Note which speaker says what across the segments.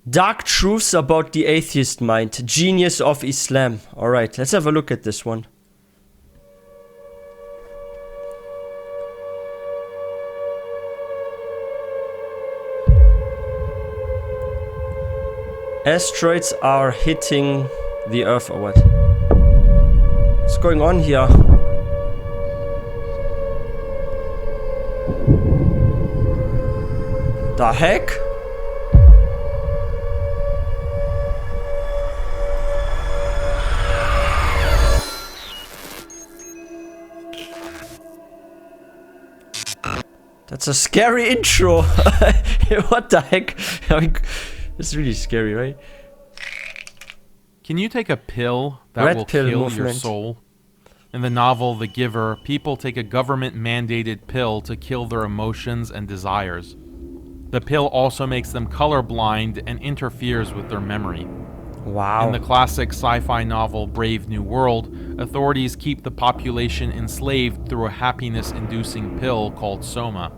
Speaker 1: Dark Truths About the Atheist Mind, Genius of Islam. Alright, let's have a look at this one. Asteroids are hitting the Earth or what? What's going on here? The heck? That's a scary intro. What the heck? I mean, it's really scary, right?
Speaker 2: Can you take a pill that
Speaker 1: Red
Speaker 2: will
Speaker 1: pill
Speaker 2: kill
Speaker 1: movement.
Speaker 2: your soul? In the novel The Giver, people take a government-mandated pill to kill their emotions and desires. The pill also makes them colorblind and interferes with their memory.
Speaker 1: Wow.
Speaker 2: In the classic sci-fi novel Brave New World, authorities keep the population enslaved through a happiness-inducing pill called Soma.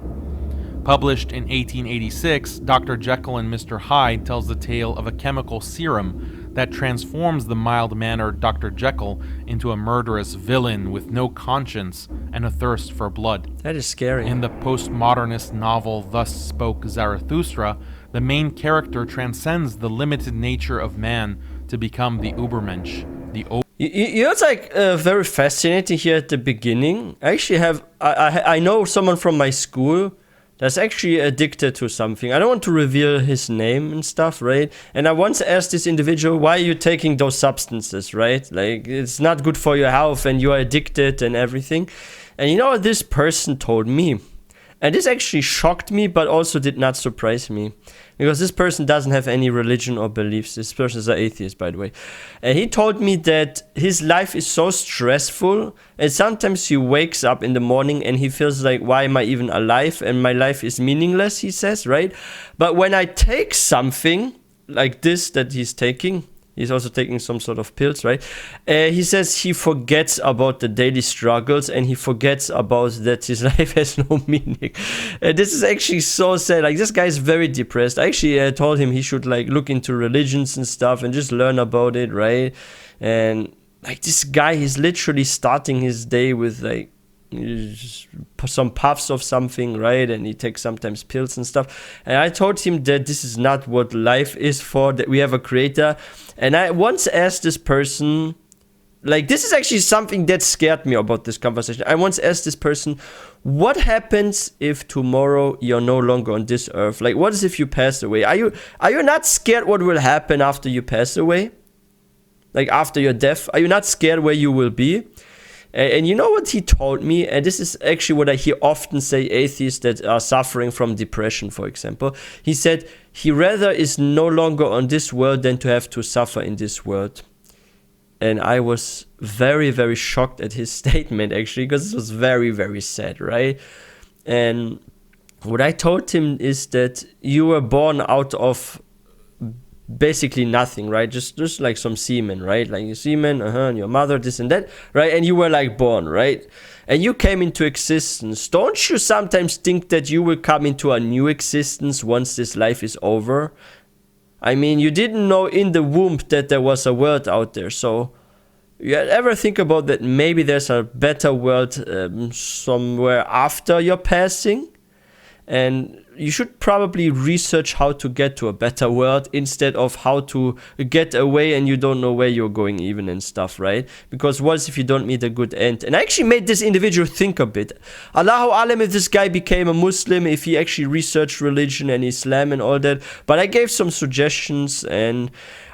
Speaker 2: Published in 1886, Dr. Jekyll and Mr. Hyde tells the tale of a chemical serum that transforms the mild-mannered Dr. Jekyll into a murderous villain with no conscience and a thirst for blood.
Speaker 1: That is scary.
Speaker 2: In the postmodernist novel Thus Spoke Zarathustra, the main character transcends the limited nature of man to become the Ubermensch,
Speaker 1: You know, it's like very fascinating here at the beginning. I actually have, I know someone from my school that's actually addicted to something. I don't want to reveal his name and stuff, right? And I once asked this individual, why are you taking those substances, right? Like, it's not good for your health and you are addicted and everything. And you know what this person told me? And this actually shocked me, but also did not surprise me. Because this person doesn't have any religion or beliefs. This person is an atheist, by the way. And he told me that his life is so stressful, and sometimes he wakes up in the morning and he feels like, why am I even alive? And my life is meaningless, he says, right? But when I take something like this that he's taking, he's also taking some sort of pills, right? He says he forgets about the daily struggles and he forgets about that his life has no meaning. This is actually so sad. Like, this guy is very depressed. I actually told him he should like look into religions and stuff and just learn about it, right? And like, this guy, he's literally starting his day with like some puffs of something, right? And he takes sometimes pills and stuff. And I told him that this is not what life is for, that we have a creator. And I once asked this person, like, this is actually something that scared me about this conversation. I once asked this person, what happens if tomorrow you're no longer on this earth? Like, what is if you pass away? Are you not scared what will happen after you pass away? Like, after your death? Are you not scared where you will be? And you know what he told me? And this is actually what I hear often say atheists that are suffering from depression, for example. He said he rather is no longer on this world than to have to suffer in this world. And I was very, very shocked at his statement, actually, because it was very, very sad, right? And what I told him is that you were born out of basically nothing, right? Just like some semen, right? Like your semen, and your mother, this and that, right? And you were like born, right? And you came into existence. Don't you sometimes think that you will come into a new existence once this life is over? I mean, you didn't know in the womb that there was a world out there. So you ever think about that maybe there's a better world somewhere after your passing? And you should probably research how to get to a better world instead of how to get away and you don't know where you're going even and stuff, right? Because what if you don't meet a good end? And I actually made this individual think a bit. Allahu Alam if this guy became a Muslim, if he actually researched religion and Islam and all that. But I gave some suggestions, and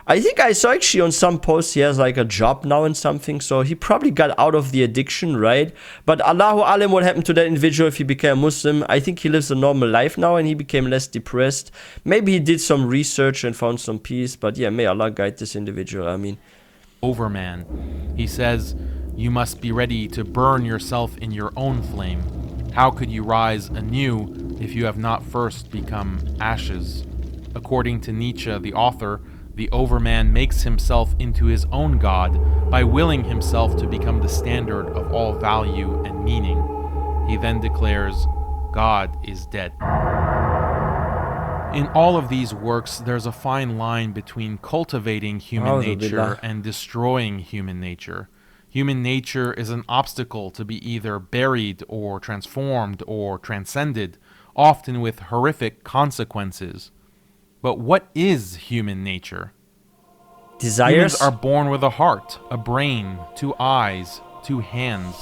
Speaker 1: I think I saw actually on some posts he has like a job now and something, so he probably got out of the addiction, right? But Allahu Alam what happened to that individual if he became a Muslim. I think he lives a normal life now and he became less depressed. Maybe he did some research and found some peace, but yeah, may Allah guide this individual, I mean.
Speaker 2: Overman. He says, you must be ready to burn yourself in your own flame. How could you rise anew if you have not first become ashes? According to Nietzsche, the author, the overman makes himself into his own god by willing himself to become the standard of all value and meaning. He then declares, God is dead. In all of these works, there's a fine line between cultivating human nature and destroying human nature. Human nature is an obstacle to be either buried or transformed or transcended, often with horrific consequences. But what is human nature?
Speaker 1: Desires?
Speaker 2: Humans are born with a heart, a brain, 2 eyes, 2 hands,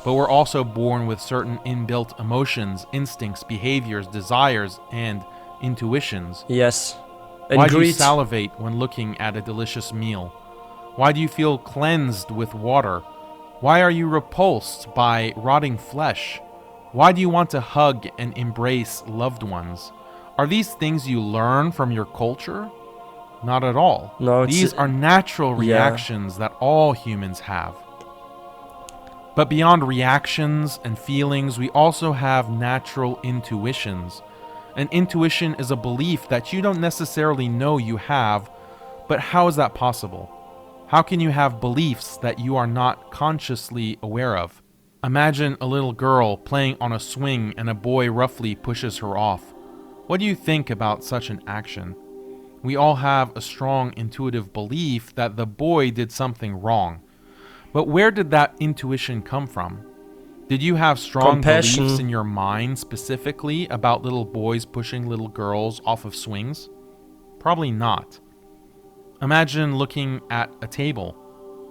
Speaker 2: but we're also born with certain inbuilt emotions, instincts, behaviors, desires, and intuitions.
Speaker 1: Yes. And
Speaker 2: Why do you
Speaker 1: greed.
Speaker 2: salivate when looking at a delicious meal? Why do you feel cleansed with water? Why are you repulsed by rotting flesh? Why do you want to hug and embrace loved ones? Are these things you learn from your culture? Not at all.
Speaker 1: No,
Speaker 2: these are natural reactions that all humans have. But beyond reactions and feelings, we also have natural intuitions. An intuition is a belief that you don't necessarily know you have, but how is that possible? How can you have beliefs that you are not consciously aware of? Imagine a little girl playing on a swing and a boy roughly pushes her off. What do you think about such an action? We all have a strong intuitive belief that the boy did something wrong. But where did that intuition come from? Did you have strong beliefs in your mind specifically about little boys pushing little girls off of swings? Probably not. Imagine looking at a table.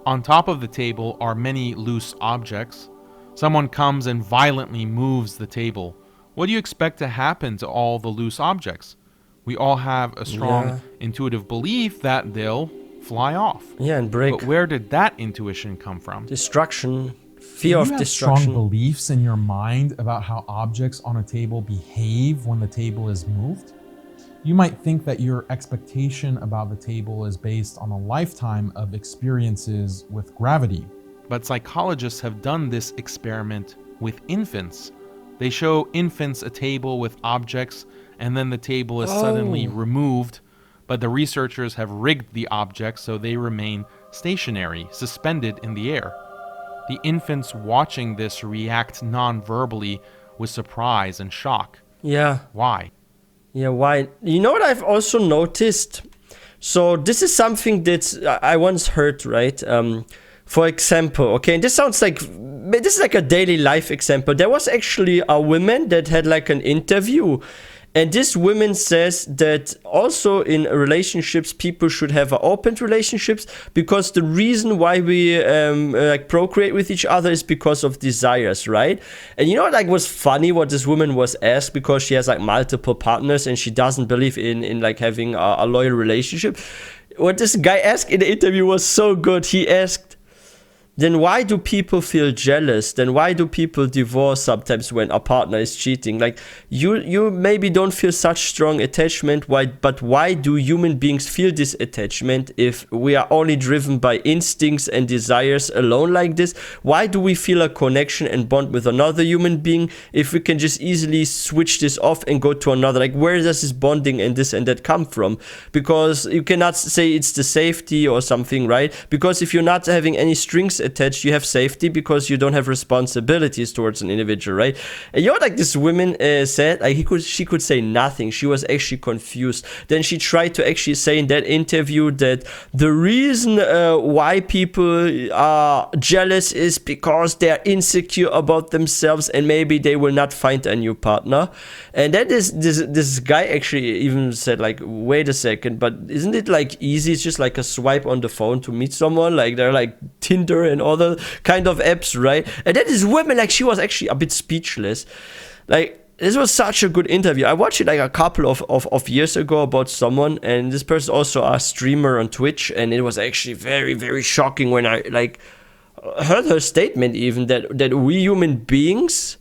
Speaker 2: On top of the table are many loose objects. Someone comes and violently moves the table. What do you expect to happen to all the loose objects? We all have a strong intuitive belief that they'll fly off.
Speaker 1: Yeah, and break.
Speaker 2: But where did that intuition come from?
Speaker 1: Destruction. Fear of
Speaker 3: Do you have
Speaker 1: destruction.
Speaker 3: strong beliefs in your mind about how objects on a table behave when the table is moved? You might think that your expectation about the table is based on a lifetime of experiences with gravity.
Speaker 2: But psychologists have done this experiment with infants. They show infants a table with objects, and then the table is suddenly removed, but the researchers have rigged the objects so they remain stationary, suspended in the air. The infants watching this react non-verbally with surprise and shock.
Speaker 1: Yeah.
Speaker 2: Why?
Speaker 1: Yeah, why? You know what I've also noticed? So this is something that I once heard, right? For example, okay, and this sounds like, this is like a daily life example. There was actually a woman that had like an interview. And this woman says that also in relationships, people should have open relationships, because the reason why we like procreate with each other is because of desires, right? And you know what like was funny what this woman was asked, because she has like multiple partners and she doesn't believe in like having a loyal relationship. What this guy asked in the interview was so good. He asked, then why do people feel jealous? Then why do people divorce sometimes when a partner is cheating? Like you maybe don't feel such strong attachment. But why do human beings feel this attachment if we are only driven by instincts and desires alone like this? Why do we feel a connection and bond with another human being if we can just easily switch this off and go to another? Like where does this bonding and this and that come from? Because you cannot say it's the safety or something, right? Because if you're not having any strings attached, you have safety because you don't have responsibilities towards an individual, right? And you know, like this woman said, like she could say nothing. She was actually confused. Then she tried to actually say in that interview that the reason why people are jealous is because they're insecure about themselves and maybe they will not find a new partner. And then this guy actually even said like, wait a second, but isn't it like easy? It's just like a swipe on the phone to meet someone. Like they're like Tinder and other kind of apps, right? And then this woman, like she was actually a bit speechless. Like this was such a good interview. I watched it like a couple of years ago about someone, and this person also a streamer on Twitch, and it was actually very, very shocking when I like heard her statement even that we human beings,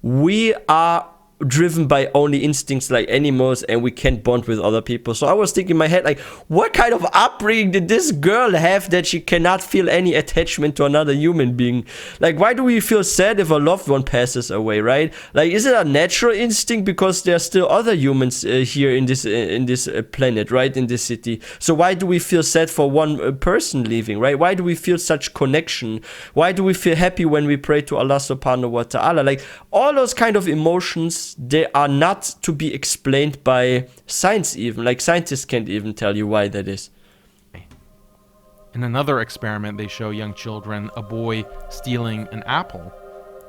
Speaker 1: we are driven by only instincts like animals and we can't bond with other people. So I was thinking in my head, like, what kind of upbringing did this girl have that she cannot feel any attachment to another human being? Like, why do we feel sad if a loved one passes away, right? Like, is it a natural instinct because there are still other humans here in this planet, right, in this city? So why do we feel sad for one person leaving, right? Why do we feel such connection? Why do we feel happy when we pray to Allah subhanahu wa ta'ala? Like, all those kind of emotions things, they are not to be explained by science even. Like scientists can't even tell you why that is.
Speaker 2: In another experiment, they show young children a boy stealing an apple.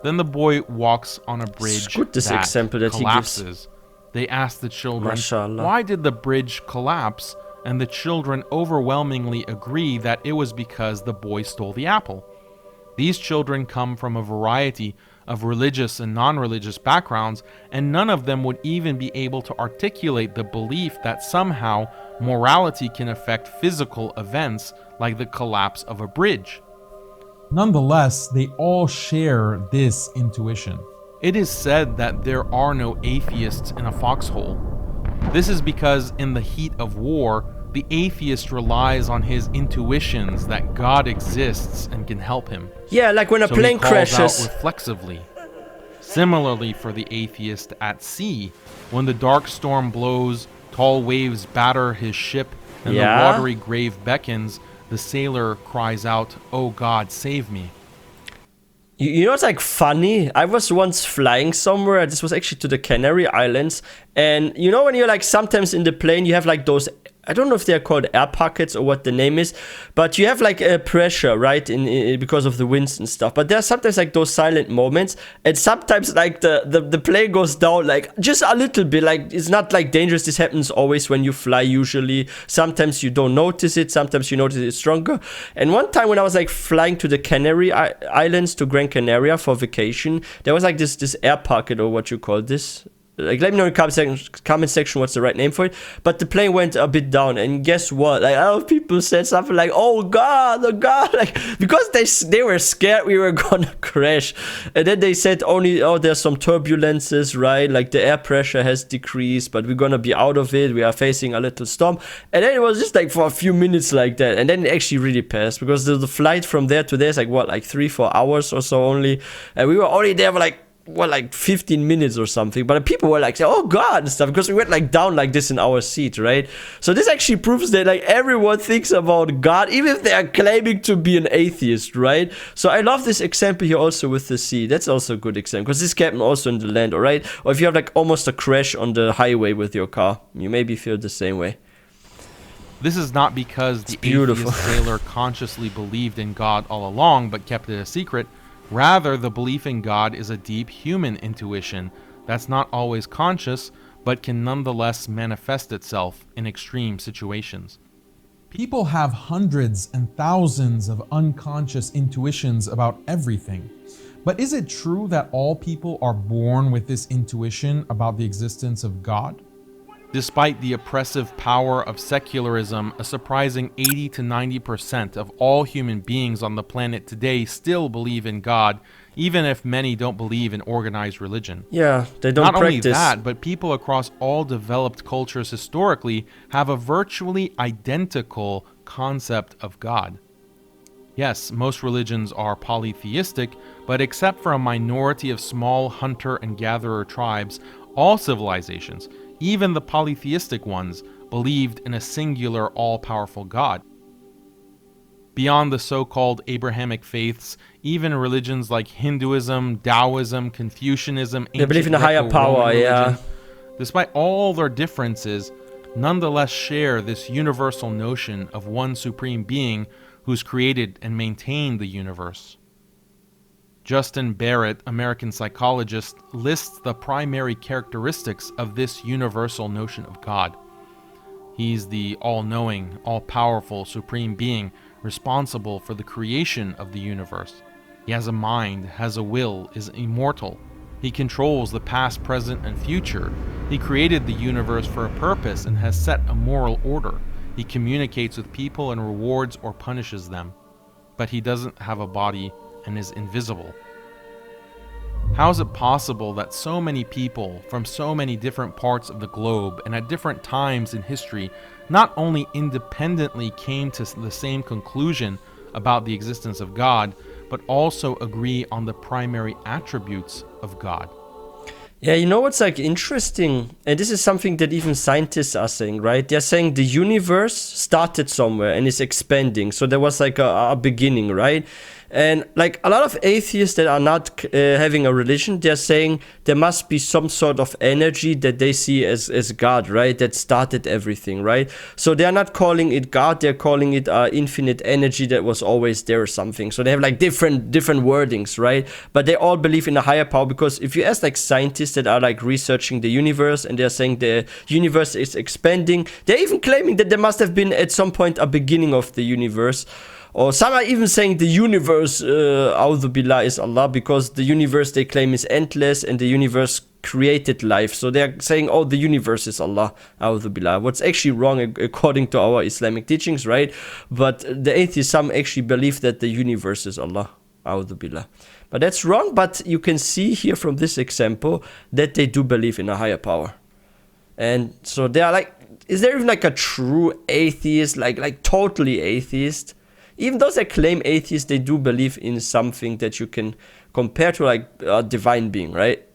Speaker 2: Then the boy walks on a bridge that
Speaker 1: example that
Speaker 2: collapses. They ask the children,
Speaker 1: Mashallah.
Speaker 2: why did the bridge collapse? And the children overwhelmingly agree that it was because the boy stole the apple. These children come from a variety of religious and non-religious backgrounds, and none of them would even be able to articulate the belief that somehow morality can affect physical events like the collapse of a bridge.
Speaker 3: Nonetheless, they all share this intuition.
Speaker 2: It is said that there are no atheists in a foxhole. This is because in the heat of war, the atheist relies on his intuitions that God exists and can help him.
Speaker 1: Yeah, like when a plane crashes.
Speaker 2: Out reflexively. Similarly for the atheist at sea, when the dark storm blows, tall waves batter his ship, and the watery grave beckons, the sailor cries out, "Oh God, save me."
Speaker 1: You know what's like funny? I was once flying somewhere. This was actually to the Canary Islands. And you know when you're like sometimes in the plane, you have like those, I don't know if they're called air pockets or what the name is, but you have like a pressure, right, in because of the winds and stuff. But there's sometimes like those silent moments, and sometimes like the plane goes down like just a little bit. Like it's not like dangerous. This happens always when you fly usually. Sometimes you don't notice it. Sometimes you notice it stronger. And one time when I was like flying to the Canary Islands to Gran Canaria for vacation, there was like this air pocket or what you call this. Like, let me know in the comment section what's the right name for it. But the plane went a bit down, and guess what? Like, a lot of people said something like, "Oh God, like because they were scared we were gonna crash." And then they said only, "Oh, there's some turbulences, right? Like the air pressure has decreased, but we're gonna be out of it. We are facing a little storm." And then it was just like for a few minutes like that, and then it actually really passed because the flight from there to there is like what, like 3-4 hours or so only, and we were only there for like 15 minutes or something, but people were like, "Oh God," and stuff, because we went like down like this in our seat, right? So this actually proves that like everyone thinks about God, even if they are claiming to be an atheist, right? So I love this example here also with the sea. That's also a good example, because this can happen also in the land, all right? Or if you have like almost a crash on the highway with your car, you maybe feel the same way.
Speaker 2: This is not because the atheist sailor consciously believed in God all along, but kept it a secret. Rather, the belief in God is a deep human intuition that's not always conscious, but can nonetheless manifest itself in extreme situations.
Speaker 3: People have hundreds and thousands of unconscious intuitions about everything. But is it true that all people are born with this intuition about the existence of God?
Speaker 2: Despite the oppressive power of secularism, a surprising 80 to 90% of all human beings on the planet today still believe in God, even if many don't believe in organized religion.
Speaker 1: Yeah, they don't
Speaker 2: Not
Speaker 1: practice.
Speaker 2: only that, but people across all developed cultures historically have a virtually identical concept of God. Yes, most religions are polytheistic, but except for a minority of small hunter and gatherer tribes, all civilizations, even the polytheistic ones, believed in a singular all-powerful God. Beyond the so-called Abrahamic faiths, even religions like Hinduism, Taoism, Confucianism,
Speaker 1: they believe in a higher power, yeah.
Speaker 2: Despite all their differences, nonetheless share this universal notion of one supreme being who's created and maintained the universe. Justin Barrett, American psychologist, lists the primary characteristics of this universal notion of God. He's the all-knowing, all-powerful, supreme being responsible for the creation of the universe. He has a mind, has a will, is immortal. He controls the past, present, and future. He created the universe for a purpose and has set a moral order. He communicates with people and rewards or punishes them. But he doesn't have a body and is invisible. How is it possible that so many people from so many different parts of the globe and at different times in history not only independently came to the same conclusion about the existence of God, but also agree on the primary attributes of God?
Speaker 1: Yeah, you know what's like interesting, and this is something that even scientists are saying, right? They're saying the universe started somewhere and is expanding. So there was like a beginning, right? And like a lot of atheists that are not having a religion, they're saying there must be some sort of energy that they see as God, right? That started everything, right? So they're not calling it God, they're calling it infinite energy that was always there or something. So they have like different wordings, right? But they all believe in a higher power, because if you ask like scientists that are like researching the universe and they're saying the universe is expanding, they're even claiming that there must have been at some point a beginning of the universe. Or some are even saying the universe, A'udhu Billah, is Allah, because the universe they claim is endless and the universe created life. So they're saying, oh, the universe is Allah, A'udhu Billah. What's actually wrong according to our Islamic teachings, right? But the atheists, some actually believe that the universe is Allah, A'udhu Billah. But that's wrong, but you can see here from this example that they do believe in a higher power. And so they are like, is there even like a true atheist, like totally atheist? Even those that claim atheists, they do believe in something that you can compare to like a divine being, right?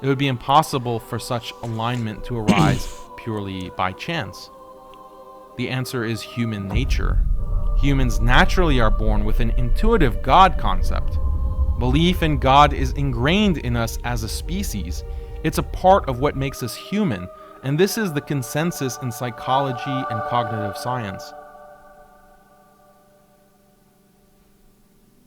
Speaker 2: It would be impossible for such alignment to arise purely by chance. The answer is human nature. Humans naturally are born with an intuitive God concept. Belief in God is ingrained in us as a species. It's a part of what makes us human, and this is the consensus in psychology and cognitive science.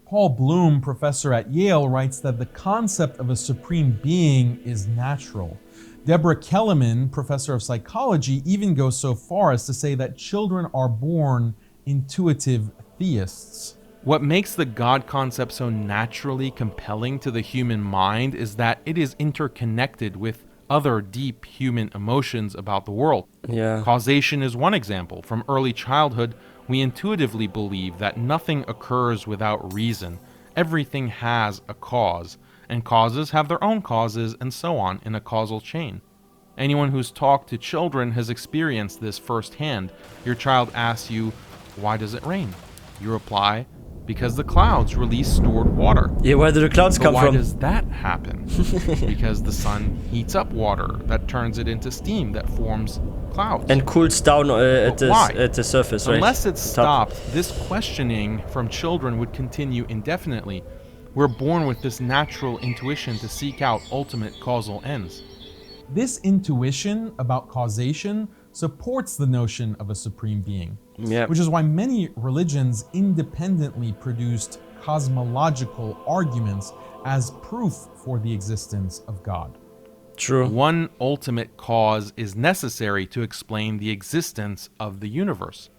Speaker 3: Paul Bloom, professor at Yale, writes that the concept of a supreme being is natural. Deborah Kellerman, professor of psychology, even goes so far as to say that children are born intuitive theists.
Speaker 2: What makes the God concept so naturally compelling to the human mind is that it is interconnected with other deep human emotions about the world.
Speaker 1: Yeah.
Speaker 2: Causation is one example. From early childhood, we intuitively believe that nothing occurs without reason. Everything has a cause, and causes have their own causes, and so on in a causal chain. Anyone who's talked to children has experienced this firsthand. Your child asks you, "Why does it rain?" You reply, "Because the clouds release stored water."
Speaker 1: Yeah, where do the clouds come
Speaker 2: Why
Speaker 1: from?
Speaker 2: does that happen? Because the sun heats up water that turns it into steam that forms clouds.
Speaker 1: And cools down at
Speaker 2: why?
Speaker 1: the surface, right?
Speaker 2: Unless it's
Speaker 1: Top.
Speaker 2: stopped, this questioning from children would continue indefinitely. We're born with this natural intuition to seek out ultimate causal ends.
Speaker 3: This intuition about causation supports the notion of a supreme being,
Speaker 1: Yeah.
Speaker 3: which is why many religions independently produced cosmological arguments as proof for the existence of God.
Speaker 1: True.
Speaker 2: One ultimate cause is necessary to explain the existence of the universe.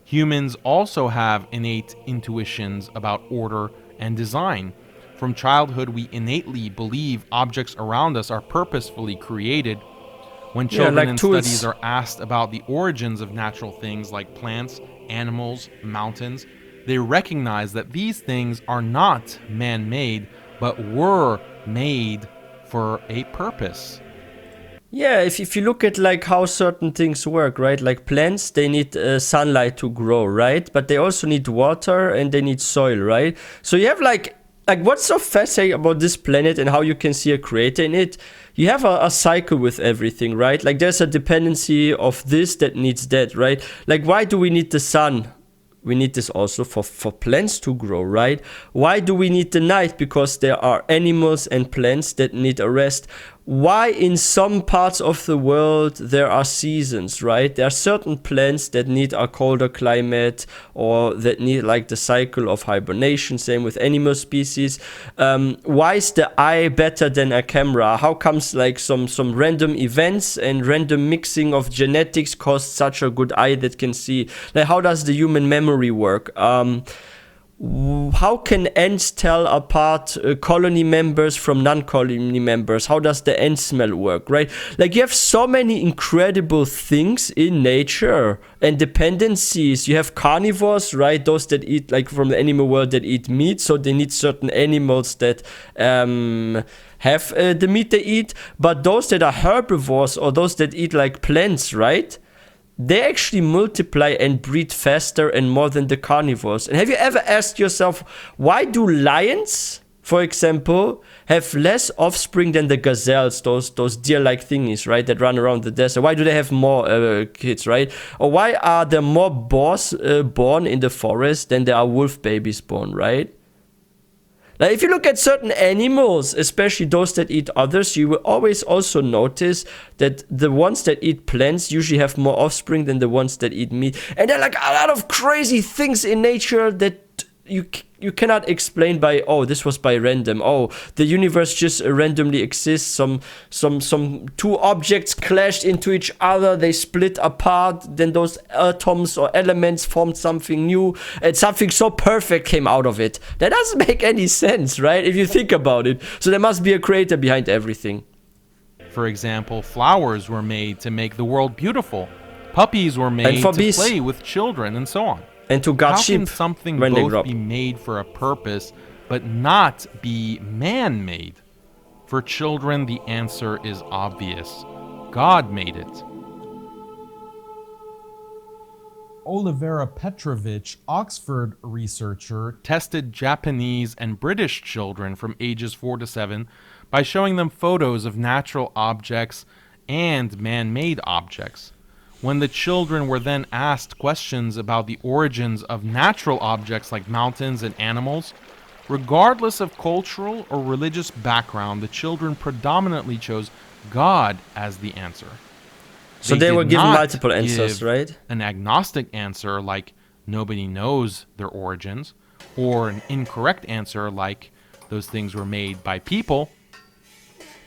Speaker 2: Humans also have innate intuitions about order and design. From childhood, we innately believe objects around us are purposefully created. When children
Speaker 1: like
Speaker 2: in
Speaker 1: tools.
Speaker 2: studies are asked about the origins of natural things like plants, animals, mountains, they recognize that these things are not man-made, but were made for a purpose.
Speaker 1: Yeah, if you look at like how certain things work, right? Like plants, they need sunlight to grow, right? But they also need water and they need soil, right? So you have like what's so fascinating about this planet and how you can see a creator in it? You have a cycle with everything, right? Like there's a dependency of this that needs that, right? Like why do we need the sun? We need this also for plants to grow, right? Why do we need the night? Because there are animals and plants that need a rest. Why in some parts of the world there are seasons, right? There are certain plants that need a colder climate or that need like the cycle of hibernation, same with animal species. Why is the eye better than a camera? How comes like some random events and random mixing of genetics cause such a good eye that can see? Like how does the human memory work? How can ants tell apart colony members from non-colony members? How does the ant smell work, right? Like you have so many incredible things in nature and dependencies. You have carnivores, right? Those that eat like from the animal world that eat meat. So they need certain animals that have the meat they eat. But those that are herbivores or those that eat like plants, right? They actually multiply and breed faster and more than the carnivores. And have you ever asked yourself, why do lions, for example, have less offspring than the gazelles, those deer-like thingies, right, that run around the desert? Why do they have more kids, right? Or why are there more boars born in the forest than there are wolf babies born, right? Like if you look at certain animals, especially those that eat others, you will always also notice that the ones that eat plants usually have more offspring than the ones that eat meat. And there are like a lot of crazy things in nature that you cannot explain by, oh, this was by random. Oh, the universe just randomly exists. Some two objects clashed into each other. They split apart. Then those atoms or elements formed something new, and something so perfect came out of it. That doesn't make any sense, right? If you think about it. So there must be a creator behind everything.
Speaker 2: For example, flowers were made to make the world beautiful. Puppies were made to
Speaker 1: bees.
Speaker 2: play with children, and so on.
Speaker 1: And to guard
Speaker 2: How
Speaker 1: sheep
Speaker 2: can something
Speaker 1: when they
Speaker 2: both
Speaker 1: grow up?
Speaker 2: be made for a purpose but not be man-made? For children, the answer is obvious. God made it.
Speaker 3: Olivera Petrovich, Oxford researcher,
Speaker 2: Tested Japanese and British children from ages 4 to 7 by showing them photos of natural objects and man-made objects. When the children were then asked questions about the origins of natural objects like mountains and animals, regardless of cultural or religious background, the children predominantly chose God as the answer.
Speaker 1: So they were
Speaker 2: did
Speaker 1: given
Speaker 2: not
Speaker 1: multiple answers,
Speaker 2: give
Speaker 1: right?
Speaker 2: An agnostic answer like nobody knows their origins, or an incorrect answer like those things were made by people.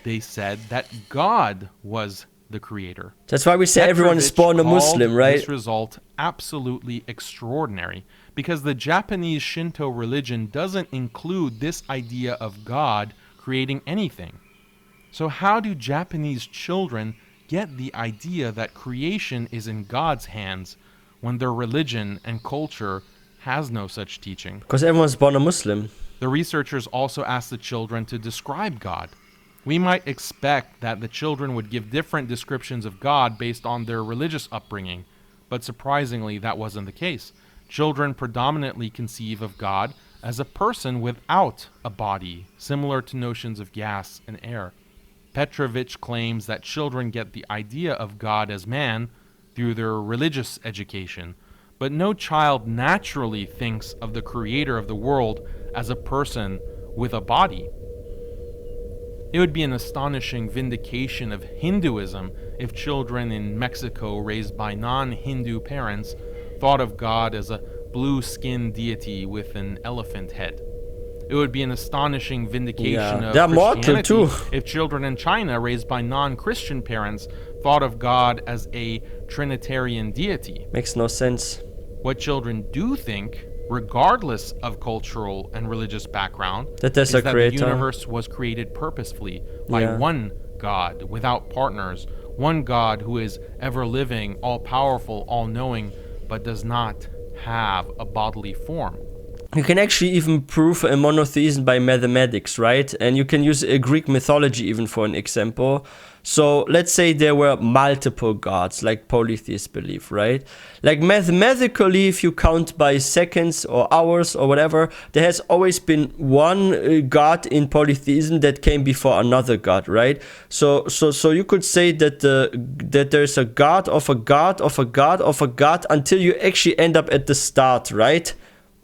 Speaker 2: They said that God was the creator.
Speaker 1: That's why we say everyone is born a Muslim, right?
Speaker 2: This result absolutely extraordinary, because the Japanese Shinto religion doesn't include this idea of God creating anything. So how do Japanese children get the idea that creation is in God's hands when their religion and culture has no such teaching?
Speaker 1: Because everyone's born a Muslim.
Speaker 2: The researchers also asked the children to describe God. We might expect that the children would give different descriptions of God based on their religious upbringing, but surprisingly, that wasn't the case. Children predominantly conceive of God as a person without a body, similar to notions of gas and air. Petrovich claims that children get the idea of God as man through their religious education, but no child naturally thinks of the creator of the world as a person with a body. It would be an astonishing vindication of Hinduism if children in Mexico raised by non-Hindu parents thought of God as a blue-skinned deity with an elephant head. It would be an astonishing vindication of Christianity if children in China raised by non-Christian parents thought of God as a Trinitarian deity.
Speaker 1: Makes no sense.
Speaker 2: What children do think, regardless of cultural and religious background,
Speaker 1: that there's
Speaker 2: is
Speaker 1: a
Speaker 2: that
Speaker 1: creator.
Speaker 2: The universe was created purposefully by one God, without partners, one God who is ever-living, all-powerful, all-knowing, but does not have a bodily form.
Speaker 1: You can actually even prove a monotheism by mathematics, right? And you can use a Greek mythology even for an example. So let's say there were multiple gods, like polytheists believe, right? Like mathematically, if you count by seconds or hours or whatever, there has always been one god in polytheism that came before another god, right? So you could say that that there's a god of a god of a god of a god until you actually end up at the start, right?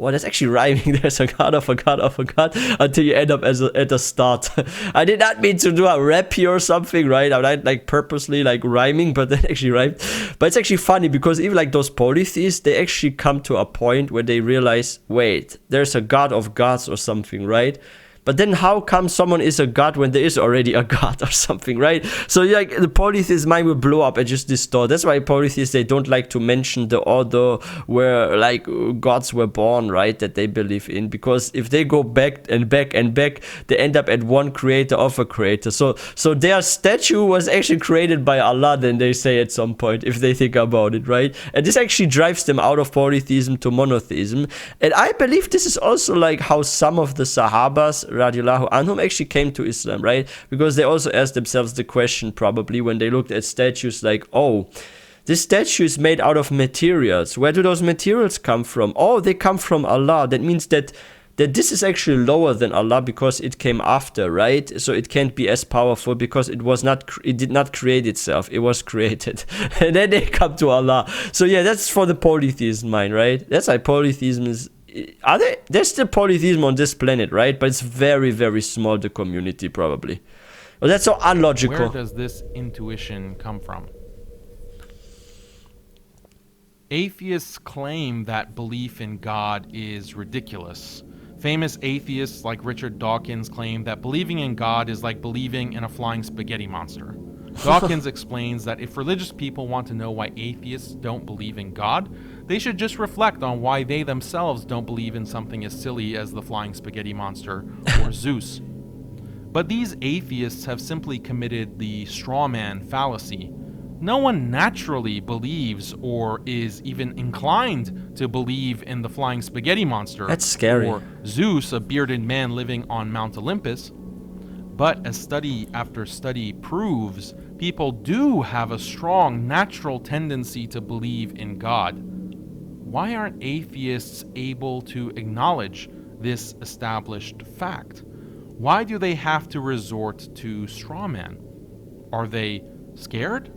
Speaker 1: Well, that's actually rhyming. There's a god of a god of a god until you end up at the start. I did not mean to do a rap here or something, right? I'm not like purposely like rhyming, but that actually rhymed. But it's actually funny because even like those polytheists, they actually come to a point where they realize, wait, there's a god of gods or something, right? But then how come someone is a god when there is already a god or something, right? So like the polytheist mind will blow up and just distort. That's why polytheists, they don't like to mention the order where like gods were born, right? That they believe in. Because if they go back and back and back, they end up at one creator of a creator. So their statue was actually created by Allah, then they say at some point, if they think about it, right? And this actually drives them out of polytheism to monotheism. And I believe this is also like how some of the Sahabas radiallahu anhum actually came to Islam, right? Because they also asked themselves the question probably when they looked at statues like, oh, this statue is made out of materials. Where do those materials come from? Oh, they come from Allah. That means that this is actually lower than Allah because it came after, right? So it can't be as powerful because it did not create itself. It was created. And then they come to Allah. So yeah, that's for the polytheist mind, right? That's why polytheism is there's still polytheism on this planet, right? But it's very, very small, the community, probably. Well, that's so unlogical.
Speaker 2: Where does this intuition come from? Atheists claim that belief in God is ridiculous. Famous atheists like Richard Dawkins claim that believing in God is like believing in a flying spaghetti monster. Dawkins explains that if religious people want to know why atheists don't believe in God, they should just reflect on why they themselves don't believe in something as silly as the flying spaghetti monster or Zeus. But these atheists have simply committed the straw man fallacy. No one naturally believes or is even inclined to believe in the flying spaghetti monster.
Speaker 1: That's scary.
Speaker 2: Or Zeus, a bearded man living on Mount Olympus. But as study after study proves, people do have a strong natural tendency to believe in God. Why aren't atheists able to acknowledge this established fact? Why do they have to resort to straw man? Are they scared?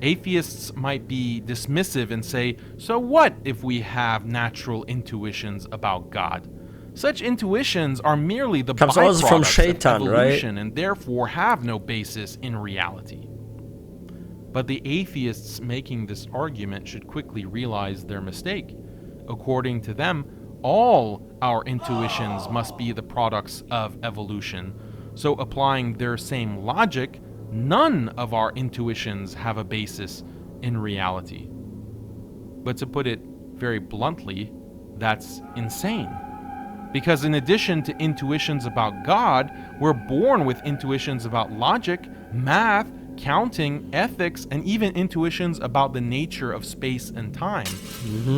Speaker 2: Atheists might be dismissive and say, so what if we have natural intuitions about God? Such intuitions are merely the byproducts
Speaker 1: from
Speaker 2: of
Speaker 1: Shaitan,
Speaker 2: evolution,
Speaker 1: right?
Speaker 2: and therefore have no basis in reality. But the atheists making this argument should quickly realize their mistake. According to them, all our intuitions must be the products of evolution. So applying their same logic, none of our intuitions have a basis in reality. But to put it very bluntly, that's insane. Because in addition to intuitions about God, we're born with intuitions about logic, math, counting, ethics, and even intuitions about the nature of space and time.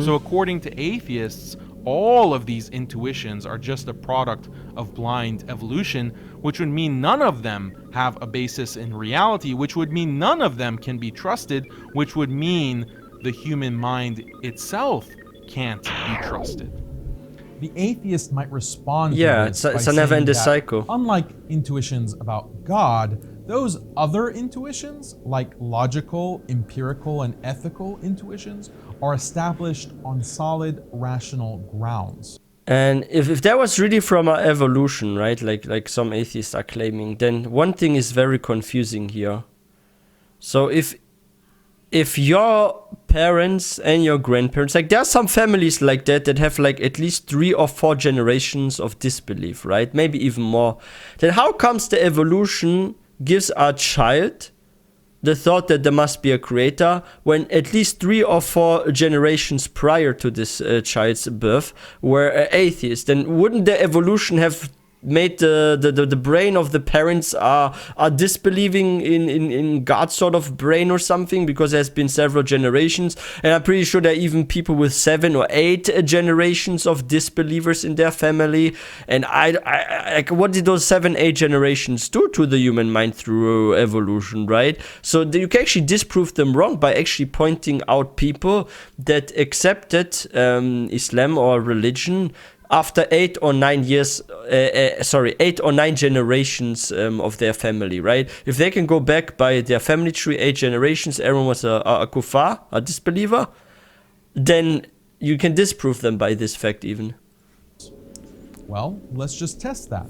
Speaker 2: So according to atheists, all of these intuitions are just a product of blind evolution, which would mean none of them have a basis in reality, which would mean none of them can be trusted, which would mean the human mind itself can't be trusted.
Speaker 3: The atheist might respond to
Speaker 1: It's
Speaker 3: this
Speaker 1: a
Speaker 3: by
Speaker 1: never-ending
Speaker 3: saying that,
Speaker 1: cycle.
Speaker 3: unlike intuitions about God, those other intuitions, like logical, empirical, and ethical intuitions, are established on solid, rational grounds.
Speaker 1: And if that was really from our evolution, right, like some atheists are claiming, then one thing is very confusing here. So if your parents and your grandparents, like there are some families like that have like at least 3 or 4 generations of disbelief, right? Maybe even more. Then how comes the evolution gives our child the thought that there must be a creator when at least 3 or 4 generations prior to this child's birth were atheists? Then wouldn't the evolution have made the brain of the parents are disbelieving in God's sort of brain or something, because there's been several generations, and I'm pretty sure there are even people with 7 or 8 generations of disbelievers in their family. And I what did those 7, 8 generations do to the human mind through evolution, right? So you can actually disprove them wrong by actually pointing out people that accepted Islam or religion after 8 or 9 years, 8 or 9 generations of their family, right? If they can go back by their family tree 8 generations, everyone was a kuffar, a disbeliever, then you can disprove them by this fact even.
Speaker 3: Well, let's just test that.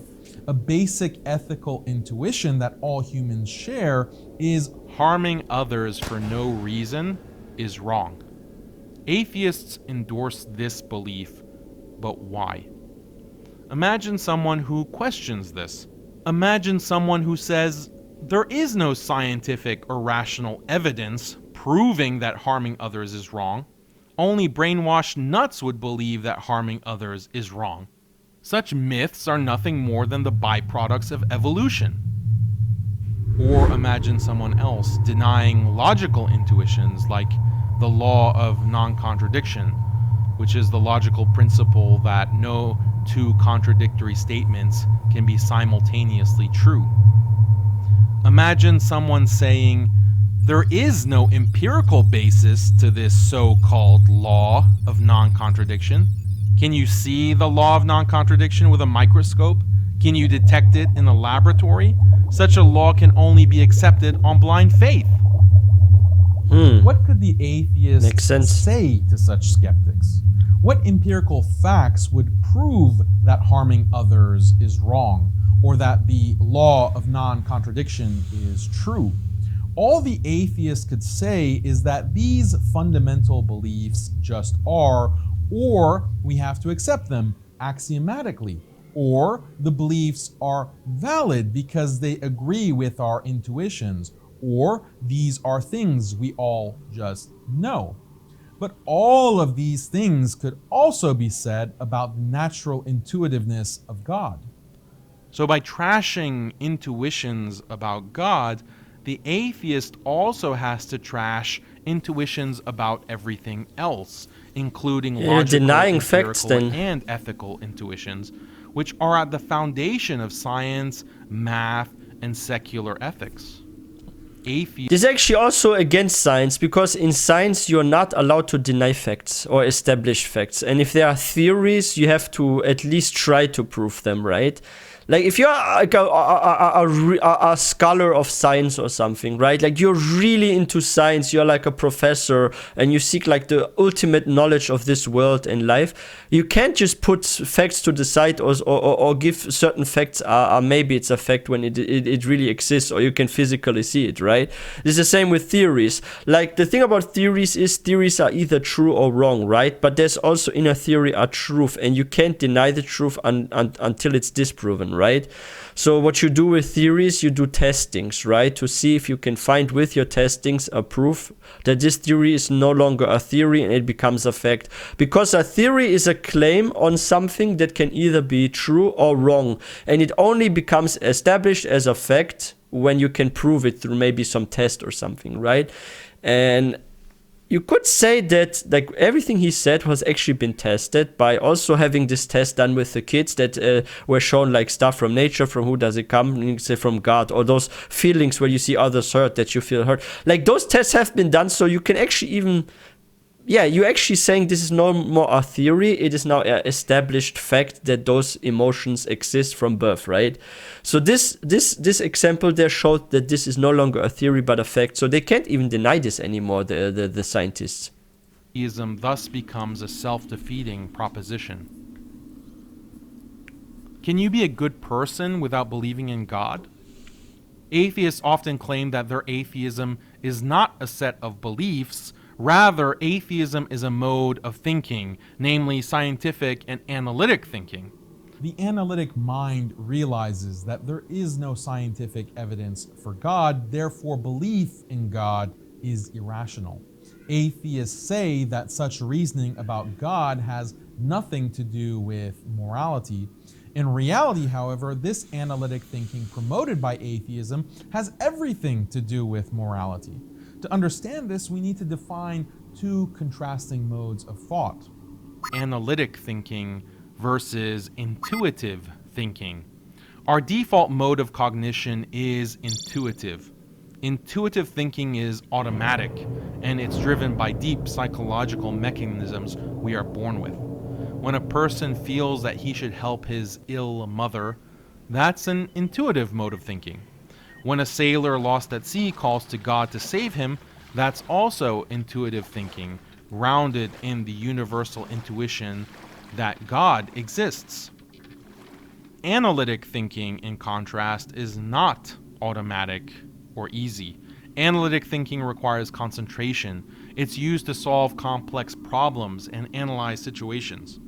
Speaker 3: A basic ethical intuition that all humans share is
Speaker 2: Harming others for no reason is wrong. Atheists endorse this belief, but why? Imagine someone who questions this. Imagine someone who says, there is no scientific or rational evidence proving that harming others is wrong. Only brainwashed nuts would believe that harming others is wrong. Such myths are nothing more than the byproducts of evolution. Or imagine someone else denying logical intuitions like the law of non-contradiction, which is the logical principle that no 2 contradictory statements can be simultaneously true. Imagine someone saying, there is no empirical basis to this so-called law of non-contradiction. Can you see the law of non-contradiction with a microscope? Can you detect it in a laboratory? Such a law can only be accepted on blind faith.
Speaker 3: What could the atheists
Speaker 1: Makes sense.
Speaker 3: say to such skeptics? What empirical facts would prove that harming others is wrong, or that the law of non-contradiction is true? All the atheist could say is that these fundamental beliefs just are, or we have to accept them axiomatically, or the beliefs are valid because they agree with our intuitions, or these are things we all just know. But all of these things could also be said about the natural intuitiveness of God.
Speaker 2: So by trashing intuitions about God, the atheist also has to trash intuitions about everything else, including logical,
Speaker 1: denying facts,
Speaker 2: empirical,
Speaker 1: then.
Speaker 2: and ethical intuitions, which are at the foundation of science, math, and secular ethics. Atheists
Speaker 1: This is actually also against science, because in science you're not allowed to deny facts or establish facts. And if there are theories, you have to at least try to prove them, right? Like if you're like a scholar of science or something, right? Like you're really into science, you're like a professor and you seek like the ultimate knowledge of this world and life. You can't just put facts to the side or give certain facts, maybe it's a fact when it really exists or you can physically see it, right? It's the same with theories. Like the thing about theories is theories are either true or wrong, right? But there's also in a theory a truth, and you can't deny the truth until it's disproven, right? So what you do with theories, you do testings, right? To see if you can find with your testings a proof that this theory is no longer a theory and it becomes a fact. Because a theory is a claim on something that can either be true or wrong, and it only becomes established as a fact when you can prove it through maybe some test or something, right? And you could say that like everything he said has actually been tested by also having this test done with the kids that were shown like stuff from nature, from who does it come, you can say from God, or those feelings where you see others hurt that you feel hurt. Like those tests have been done, so you can actually even, yeah, you're actually saying this is no more a theory, it is now an established fact that those emotions exist from birth, right? So this example there showed that this is no longer a theory but a fact, so they can't even deny this anymore, the scientists.
Speaker 2: Theism thus becomes a self-defeating proposition. Can you be a good person without believing in God? Atheists often claim that their atheism is not a set of beliefs. Rather, atheism is a mode of thinking, namely scientific and analytic thinking.
Speaker 3: The analytic mind realizes that there is no scientific evidence for God, therefore belief in God is irrational. Atheists say that such reasoning about God has nothing to do with morality. In reality, however, this analytic thinking promoted by atheism has everything to do with morality. To understand this, we need to define two contrasting modes of thought.
Speaker 2: Analytic thinking versus intuitive thinking. Our default mode of cognition is intuitive. Intuitive thinking is automatic, and it's driven by deep psychological mechanisms we are born with. When a person feels that he should help his ill mother, that's an intuitive mode of thinking. When a sailor lost at sea calls to God to save him, that's also intuitive thinking, grounded in the universal intuition that God exists. Analytic thinking, in contrast, is not automatic or easy. Analytic thinking requires concentration. It's used to solve complex problems and analyze situations.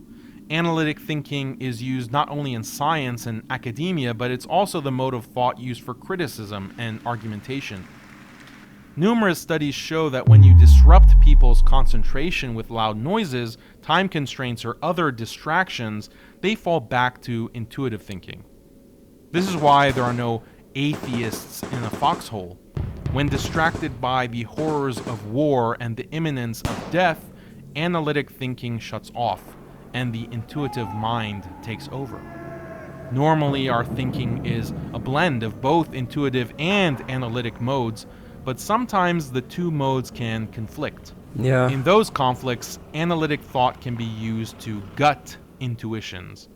Speaker 2: Analytic thinking is used not only in science and academia, but it's also the mode of thought used for criticism and argumentation. Numerous studies show that when you disrupt people's concentration with loud noises, time constraints, or other distractions, they fall back to intuitive thinking. This is why there are no atheists in a foxhole. When distracted by the horrors of war and the imminence of death, analytic thinking shuts off, and the intuitive mind takes over. Normally, our thinking is a blend of both intuitive and analytic modes, but sometimes the two modes can conflict.
Speaker 1: Yeah.
Speaker 2: In those conflicts, analytic thought can be used to gut intuitions.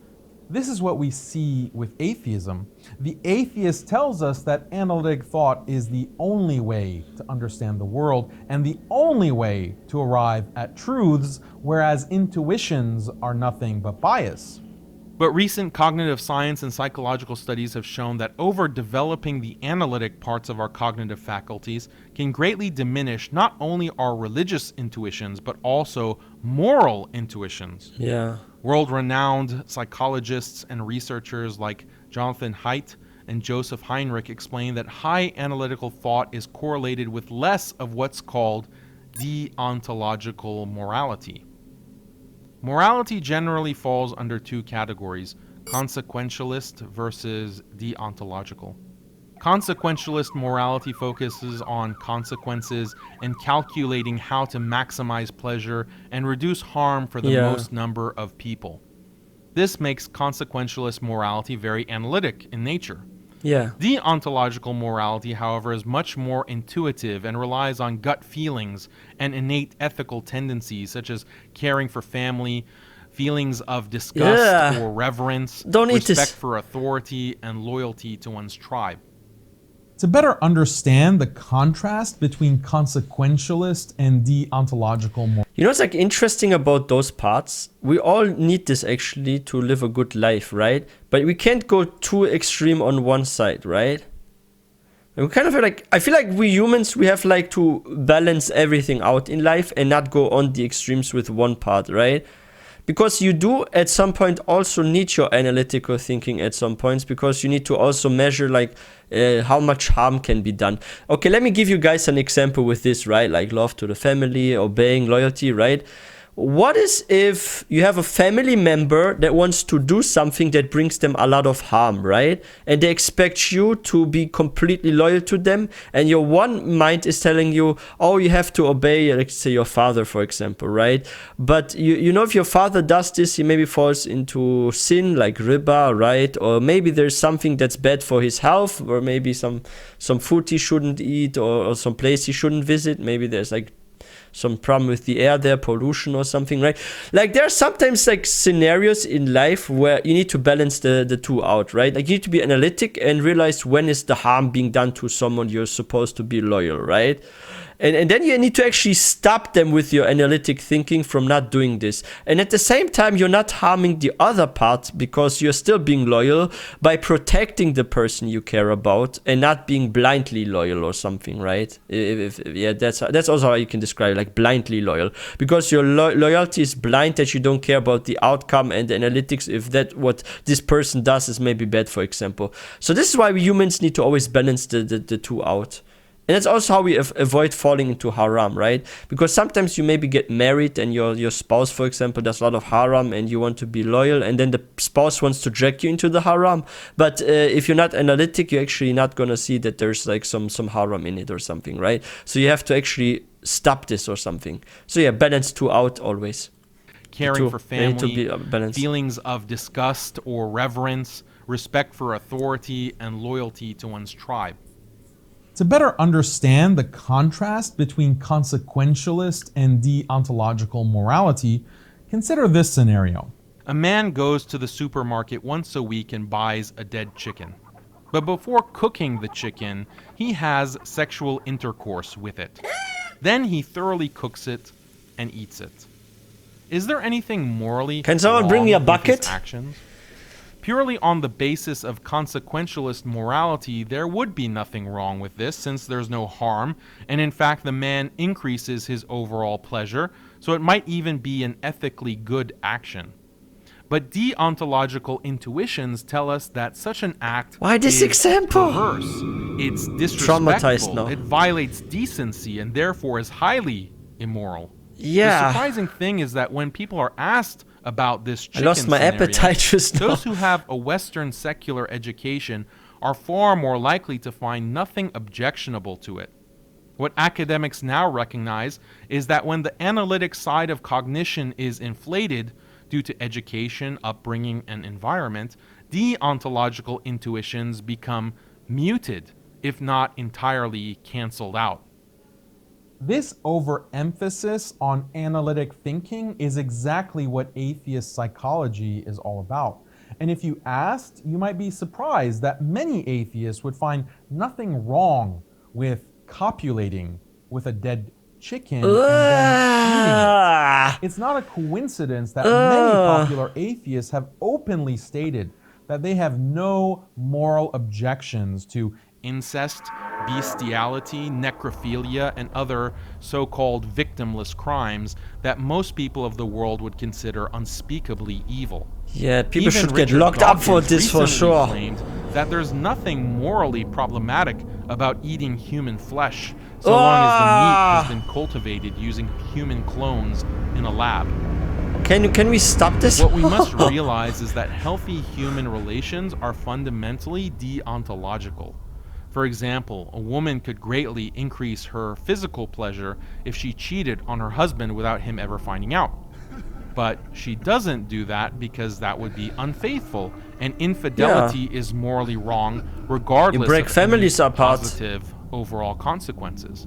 Speaker 3: This is what we see with atheism. The atheist tells us that analytic thought is the only way to understand the world and the only way to arrive at truths, whereas intuitions are nothing but bias.
Speaker 2: But recent cognitive science and psychological studies have shown that overdeveloping the analytic parts of our cognitive faculties can greatly diminish not only our religious intuitions, but also moral intuitions.
Speaker 1: Yeah.
Speaker 2: World-renowned psychologists and researchers like Jonathan Haidt and Joseph Heinrich explain that high analytical thought is correlated with less of what's called deontological morality. Morality generally falls under two categories: consequentialist versus deontological. Consequentialist morality focuses on consequences and calculating how to maximize pleasure and reduce harm for the most number of people. This makes consequentialist morality very analytic in nature.
Speaker 1: Yeah.
Speaker 2: Deontological morality, however, is much more intuitive and relies on gut feelings and innate ethical tendencies such as caring for family, feelings of disgust or reverence, respect for authority, and loyalty to one's tribe.
Speaker 3: To better understand the contrast between consequentialist and deontological morality.
Speaker 1: You know what's like interesting about those parts? We all need this actually to live a good life, right? But we can't go too extreme on one side, right? And we kind of like, I feel like we humans, we have like to balance everything out in life and not go on the extremes with one part, right? Because you do at some point also need your analytical thinking at some points, because you need to also measure like how much harm can be done. Okay, let me give you guys an example with this, right? Like love to the family, obeying, loyalty, right? What is if you have a family member that wants to do something that brings them a lot of harm, right? And they expect you to be completely loyal to them, and your one mind is telling you, oh, you have to obey, let's say your father, for example, right? But you know, if your father does this, he maybe falls into sin like riba, right? Or maybe there's something that's bad for his health, or maybe some food he shouldn't eat, or some place he shouldn't visit. Maybe there's like some problem with the air there, pollution or something, right? Like there are sometimes like scenarios in life where you need to balance the two out, right? Like you need to be analytic and realize when is the harm being done to someone you're supposed to be loyal, right? And then you need to actually stop them with your analytic thinking from not doing this. And at the same time, you're not harming the other part because you're still being loyal by protecting the person you care about and not being blindly loyal or something, right? That's also how you can describe it, like blindly loyal. Because your loyalty is blind, that you don't care about the outcome and the analytics if that what this person does is maybe bad, for example. So this is why we humans need to always balance the two out. And that's also how we avoid falling into haram, right? Because sometimes you maybe get married and your spouse, for example, does a lot of haram and you want to be loyal, and then the spouse wants to drag you into the haram. But if you're not analytic, you're actually not going to see that there's like some haram in it or something, right? So you have to actually stop this or something. So yeah, balance two out always.
Speaker 2: Caring for family, feelings of disgust or reverence, respect for authority, and loyalty to one's tribe.
Speaker 3: To better understand the contrast between consequentialist and deontological morality, consider this scenario.
Speaker 2: A man goes to the supermarket once a week and buys a dead chicken. But before cooking the chicken, he has sexual intercourse with it. Then he thoroughly cooks it and eats it. Is there anything morally
Speaker 1: Can someone bring me a bucket?
Speaker 2: with his actions? Purely on the basis of consequentialist morality, there would be nothing wrong with this, since there's no harm, and in fact the man increases his overall pleasure, so it might even be an ethically good action. But deontological intuitions tell us that such an act is perverse, it's disrespectful, it violates decency, and therefore is highly immoral.
Speaker 1: Yeah.
Speaker 2: The surprising thing is that when people are asked about this chicken
Speaker 1: I lost my
Speaker 2: scenario,
Speaker 1: appetite just now.
Speaker 2: those who have a Western secular education are far more likely to find nothing objectionable to it. What academics now recognize is that when the analytic side of cognition is inflated due to education, upbringing, and environment, deontological intuitions become muted, if not entirely canceled out.
Speaker 3: This overemphasis on analytic thinking is exactly what atheist psychology is all about. And if you asked, you might be surprised that many atheists would find nothing wrong with copulating with a dead chicken and then eating it. It's not a coincidence that many popular atheists have openly stated that they have no moral objections to
Speaker 2: incest, bestiality, necrophilia, and other so-called victimless crimes that most people of the world would consider unspeakably evil.
Speaker 1: Yeah, people
Speaker 2: Even
Speaker 1: should get
Speaker 2: Richard
Speaker 1: locked up for
Speaker 2: Dawkins
Speaker 1: this for
Speaker 2: recently
Speaker 1: sure.
Speaker 2: claimed that there's nothing morally problematic about eating human flesh so long as the meat has been cultivated using human clones in a lab.
Speaker 1: Can we stop this?
Speaker 2: What we must realize is that healthy human relations are fundamentally deontological. For example, a woman could greatly increase her physical pleasure if she cheated on her husband without him ever finding out. But she doesn't do that because that would be unfaithful, and infidelity is morally wrong regardless
Speaker 1: You break
Speaker 2: of
Speaker 1: families
Speaker 2: any
Speaker 1: apart.
Speaker 2: positive overall consequences.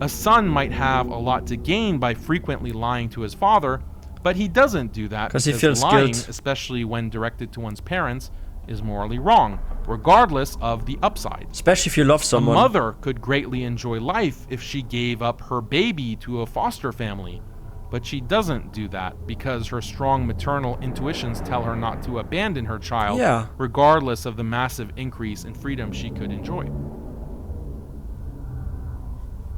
Speaker 2: A son might have a lot to gain by frequently lying to his father, but he doesn't do that
Speaker 1: because he feels
Speaker 2: lying,
Speaker 1: guilt,
Speaker 2: especially when directed to one's parents, is morally wrong, regardless of the upside.
Speaker 1: especially if you love someone.
Speaker 2: A mother could greatly enjoy life if she gave up her baby to a foster family, but she doesn't do that because her strong maternal intuitions tell her not to abandon her child, regardless of the massive increase in freedom she could enjoy.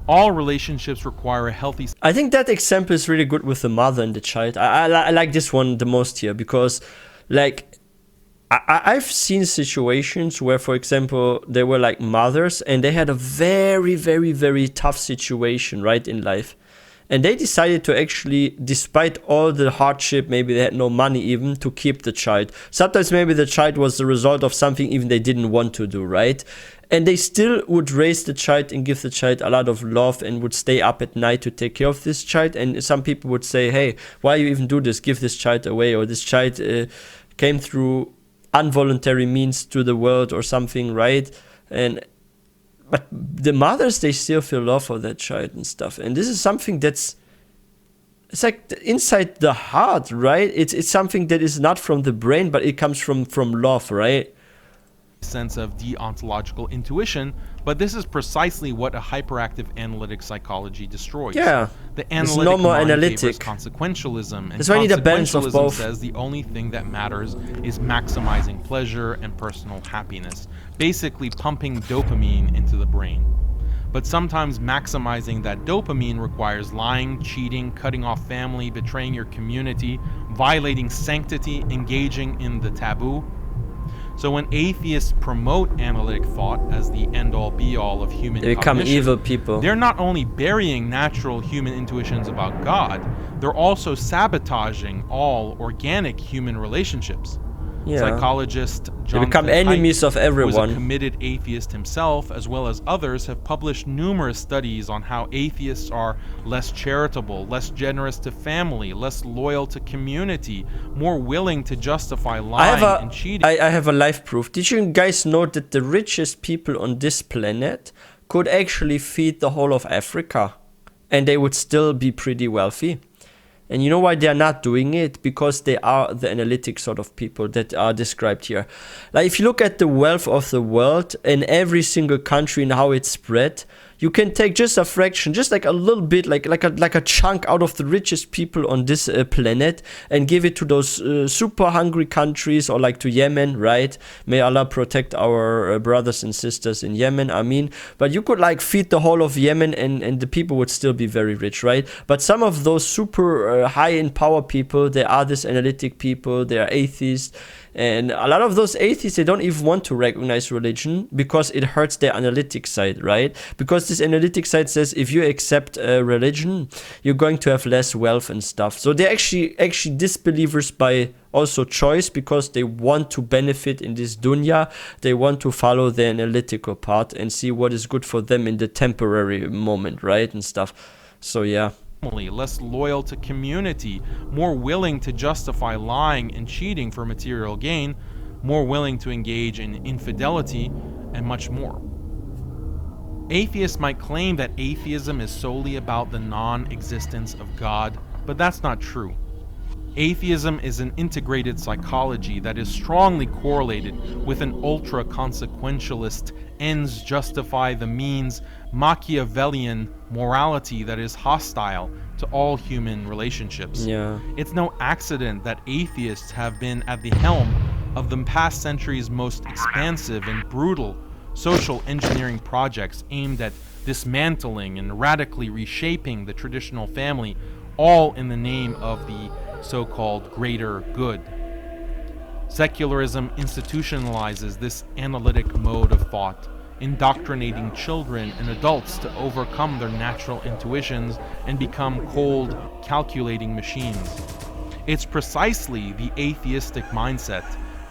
Speaker 2: All relationships require a healthy...
Speaker 1: I think that example is really good with the mother and the child. I like this one the most here because, like, I've seen situations where, for example, they were like mothers and they had a very, very, very tough situation, right, in life. And they decided to actually, despite all the hardship, maybe they had no money even, to keep the child. Sometimes maybe the child was the result of something even they didn't want to do, right? And they still would raise the child and give the child a lot of love and would stay up at night to take care of this child. And some people would say, hey, why you even do this? Give this child away. Or this child came through involuntary means to the world or something, right? But the mothers, they still feel love for that child and stuff. And this is something it's like inside the heart, right? It's something that is not from the brain, but it comes from love, right?
Speaker 2: Sense of deontological intuition, but this is precisely what a hyperactive analytic psychology destroys.
Speaker 1: Yeah,
Speaker 2: the
Speaker 1: it's
Speaker 2: analytic
Speaker 1: no more
Speaker 2: mind
Speaker 1: analytic.
Speaker 2: favors consequentialism, and
Speaker 1: That's why you need a balance of
Speaker 2: consequentialism
Speaker 1: both.
Speaker 2: says the only thing that matters is maximizing pleasure and personal happiness, basically pumping dopamine into the brain. But sometimes maximizing that dopamine requires lying, cheating, cutting off family, betraying your community, violating sanctity, engaging in the taboo. So when atheists promote analytic thought as the end-all be-all of human
Speaker 1: They become
Speaker 2: cognition,
Speaker 1: evil people.
Speaker 2: they're not only burying natural human intuitions about God, they're also sabotaging all organic human relationships.
Speaker 1: Yeah.
Speaker 2: Psychologist
Speaker 1: They become
Speaker 2: Jonathan
Speaker 1: enemies
Speaker 2: Haidt,
Speaker 1: of
Speaker 2: who is
Speaker 1: everyone.
Speaker 2: a committed atheist himself, as well as others, have published numerous studies on how atheists are less charitable, less generous to family, less loyal to community, more willing to justify lying and cheating.
Speaker 1: I have a live proof. Did you guys know that the richest people on this planet could actually feed the whole of Africa and they would still be pretty wealthy? And you know why they are not doing it? Because they are the analytic sort of people that are described here. Like if you look at the wealth of the world in every single country and how it's spread, you can take just a fraction, just like a little bit, like a chunk out of the richest people on this planet and give it to those super hungry countries, or like to Yemen, right? May Allah protect our brothers and sisters in Yemen, Ameen. But you could like feed the whole of Yemen and the people would still be very rich, right? But some of those super high in power people, they are this analytic people, they are atheists. And a lot of those atheists, they don't even want to recognize religion because it hurts their analytic side, right? Because this analytic side says if you accept religion, you're going to have less wealth and stuff. So they're actually disbelievers by also choice because they want to benefit in this dunya. They want to follow the analytical part and see what is good for them in the temporary moment, right? And stuff. So yeah.
Speaker 2: Less loyal to community, more willing to justify lying and cheating for material gain, more willing to engage in infidelity, and much more. Atheists might claim that atheism is solely about the non-existence of God, but that's not true. Atheism is an integrated psychology that is strongly correlated with an ultra-consequentialist, ends justify the means, Machiavellian morality that is hostile to all human relationships.
Speaker 1: Yeah.
Speaker 2: It's no accident that atheists have been at the helm of the past century's most expansive and brutal social engineering projects aimed at dismantling and radically reshaping the traditional family, all in the name of the so-called greater good. Secularism institutionalizes this analytic mode of thought, indoctrinating children and adults to overcome their natural intuitions and become cold, calculating machines. It's precisely the atheistic mindset,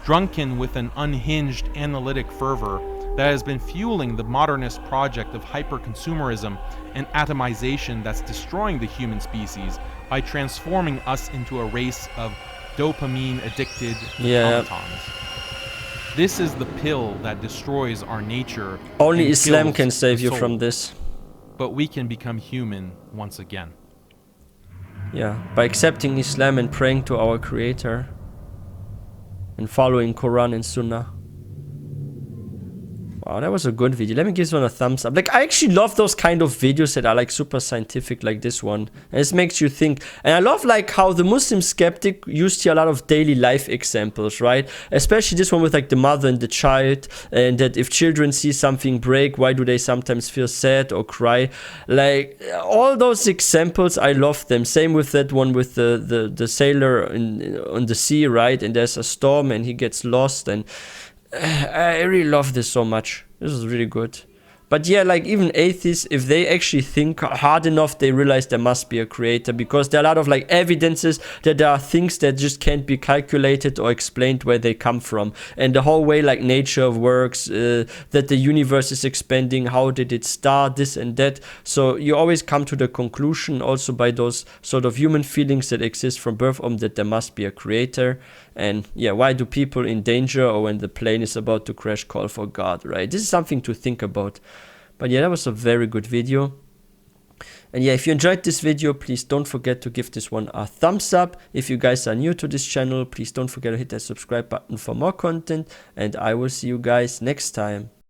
Speaker 2: drunken with an unhinged analytic fervor, that has been fueling the modernist project of hyper-consumerism and atomization that's destroying the human species by transforming us into a race of dopamine-addicted automatons. This is the pill that destroys our nature.
Speaker 1: Only
Speaker 2: and
Speaker 1: Islam
Speaker 2: kills
Speaker 1: can save
Speaker 2: the
Speaker 1: you
Speaker 2: soul.
Speaker 1: from this.
Speaker 2: But we can become human once again.
Speaker 1: Yeah, by accepting Islam and praying to our Creator and following Quran and Sunnah. Wow, that was a good video. Let me give this one a thumbs up. Like, I actually love those kind of videos that are like super scientific like this one. And this makes you think. And I love like how the Muslim Skeptic used here a lot of daily life examples, right? Especially this one with like the mother and the child. And that if children see something break, why do they sometimes feel sad or cry? Like, all those examples, I love them. Same with that one with the sailor on the sea, right? And there's a storm and he gets lost, and I really love this so much. This is really good. But yeah, like even atheists, if they actually think hard enough, they realize there must be a creator, because there are a lot of like evidences that there are things that just can't be calculated or explained where they come from. And the whole way like nature works, that the universe is expanding, how did it start, this and that. So you always come to the conclusion also by those sort of human feelings that exist from birth on that there must be a creator. And yeah, why do people in danger or when the plane is about to crash call for God, right? This is something to think about. But yeah, that was a very good video. And yeah, if you enjoyed this video, please don't forget to give this one a thumbs up. If you guys are new to this channel, please don't forget to hit that subscribe button for more content. And I will see you guys next time.